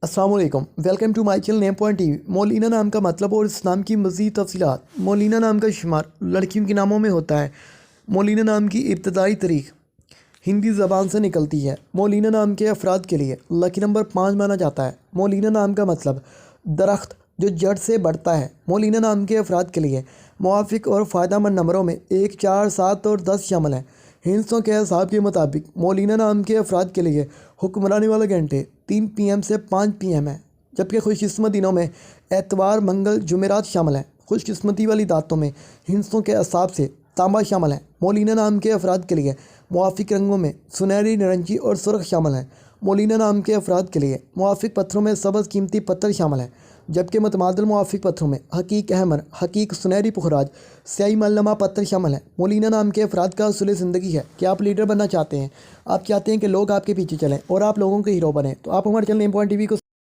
السلام علیکم، welcome to my channel name point TV. Maulina نام کا مطلب اور اس نام کی مزید تفصیلات۔ مولینہ نام کا شمار لڑکیوں کے ناموں میں ہوتا ہے۔ مولینہ نام کی ابتدائی تاریخ ہندی زبان سے نکلتی ہے۔ مولینہ نام کے افراد کے لیے لکی نمبر 5 مانا جاتا ہے۔ مولینہ نام کا مطلب درخت جو جڑ سے بڑھتا ہے۔ مولینہ نام کے افراد کے لیے موافق اور فائدہ مند نمبروں میں 1، 4، 7 اور 10 شامل ہیں۔ ہندسوں کے حساب کے مطابق مولینہ نام کے افراد کے لیے حکمرانی والے گھنٹے 3 PM سے 5 PM ہیں، جبکہ خوش قسمت دنوں میں اتوار، منگل، جمعرات شامل ہیں۔ خوش قسمتی والی دھاتوں میں ہندسوں کے حساب سے تانبا شامل ہے۔ مولینہ نام کے افراد کے لیے موافق رنگوں میں سنہری، نارنجی اور سرخ شامل ہیں۔ مولینہ نام کے افراد کے لیے موافق پتھروں میں سبز قیمتی پتھر شامل ہیں، جبکہ متبادل موافق پتھروں میں حقیق احمر، حقیق سنہری پخراج، سیاہی ملنما پتھر شامل ہیں۔ مولینہ نام کے افراد کا اصول زندگی ہے کہ آپ لیڈر بننا چاہتے ہیں، آپ چاہتے ہیں کہ لوگ آپ کے پیچھے چلیں اور آپ لوگوں کے ہیرو بنیں، تو آپ ہمارے channel name point T V کو